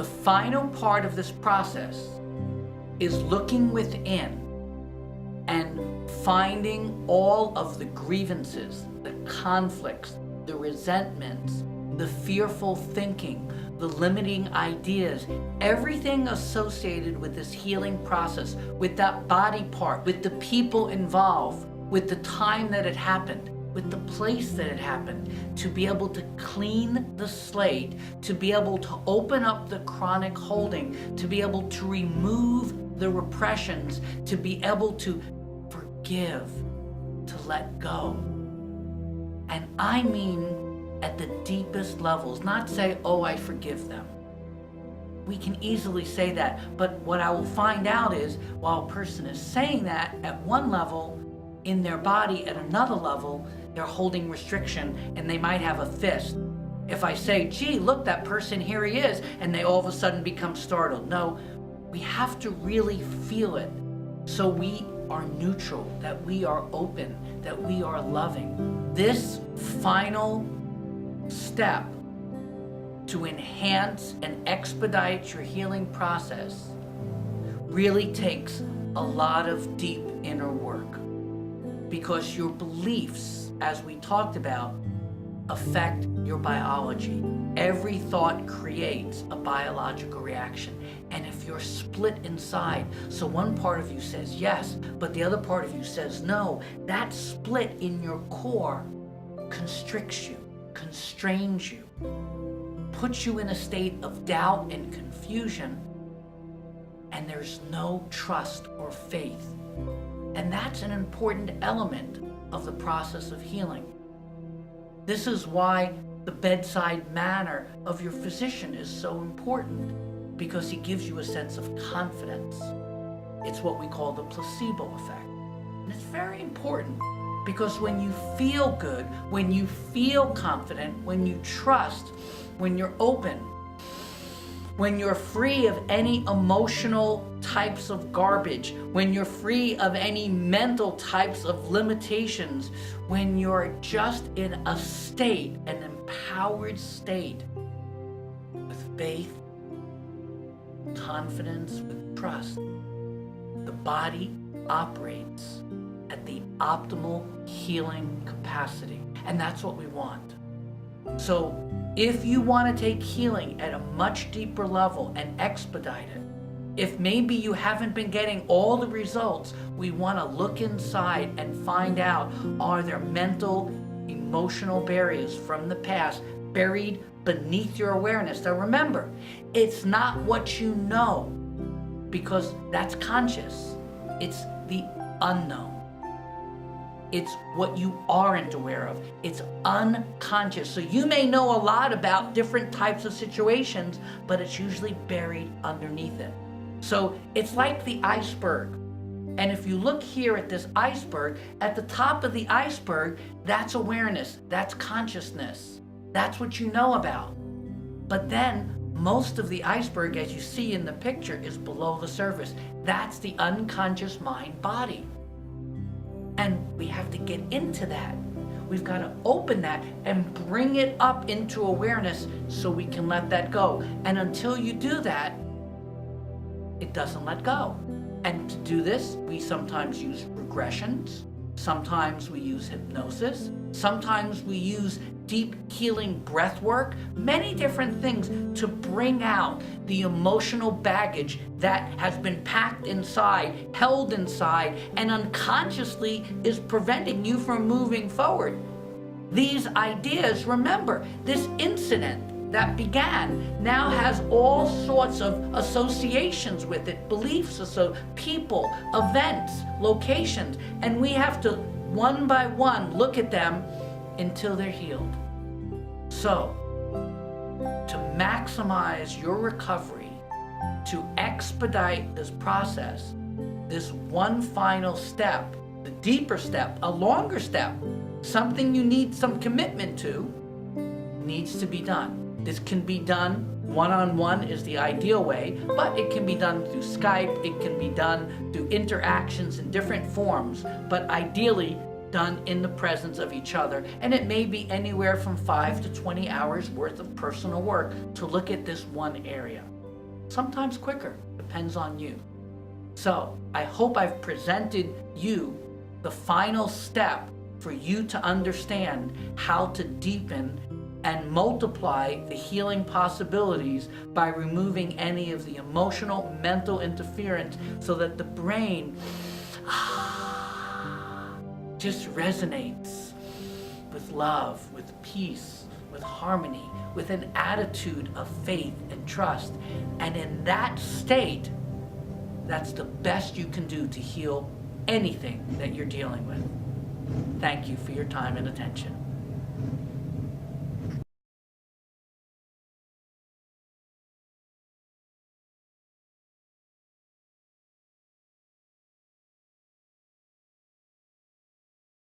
The final part of this process is looking within and finding all of the grievances, the conflicts, the resentments, the fearful thinking, the limiting ideas, everything associated with this healing process, with that body part, with the people involved, with the time that it happened, with the place that it happened, to be able to clean the slate, to be able to open up the chronic holding, to be able to remove the repressions, to be able to forgive, to let go. And I mean at the deepest levels, not say, oh, I forgive them. We can easily say that, but what I will find out is, while a person is saying that at one level, in their body at another level, they're holding restriction and they might have a fist. If I say, gee, look, that person, here he is, and they all of a sudden become startled. No, we have to really feel it so we are neutral, that we are open, that we are loving. This final step to enhance and expedite your healing process really takes a lot of deep inner work, because your beliefs, as we talked about, affect your biology. Every thought creates a biological reaction. And if you're split inside, so one part of you says yes, but the other part of you says no, that split in your core constricts you, constrains you, puts you in a state of doubt and confusion, and there's no trust or faith. And that's an important element of the process of healing. This is why the bedside manner of your physician is so important, because he gives you a sense of confidence. It's what we call the placebo effect. And it's very important, because when you feel good, when you feel confident, when you trust, when you're open, when you're free of any emotional types of garbage, when you're free of any mental types of limitations, when you're just in a state, an empowered state, with faith, confidence, with trust, the body operates at the optimal healing capacity. And that's what we want. So if you want to take healing at a much deeper level and expedite it, if maybe you haven't been getting all the results, we want to look inside and find out, are there mental, emotional barriers from the past buried beneath your awareness? Now remember, it's not what you know, because that's conscious. It's the unknown. It's what you aren't aware of. It's unconscious. So you may know a lot about different types of situations, but it's usually buried underneath it. So it's like the iceberg. And if you look here at this iceberg, at the top of the iceberg, that's awareness, that's consciousness. That's what you know about. But then most of the iceberg, as you see in the picture, is below the surface. That's the unconscious mind body. And we have to get into that. We've got to open that and bring it up into awareness so we can let that go. And until you do that, it doesn't let go. And to do this, we sometimes use regressions. Sometimes we use hypnosis. Sometimes we use deep healing breath work, many different things to bring out the emotional baggage that has been packed inside, held inside, and unconsciously is preventing you from moving forward. These ideas, remember, this incident that began now has all sorts of associations with it, beliefs, so people, events, locations, and we have to one by one look at them until they're healed. So, to maximize your recovery, to expedite this process, this one final step, the deeper step, a longer step, something you need some commitment to, needs to be done. This can be done one-on-one is the ideal way, but it can be done through Skype, it can be done through interactions in different forms, but ideally done in the presence of each other. And it may be anywhere from 5 to 20 hours worth of personal work to look at this one area. sometimes quicker, depends on you. So I hope I've presented you the final step for you to understand how to deepen and multiply the healing possibilities by removing any of the emotional, mental interference so that the brain just resonates with love, with peace, with harmony, with an attitude of faith and trust. And in that state, that's the best you can do to heal anything that you're dealing with. Thank you for your time and attention.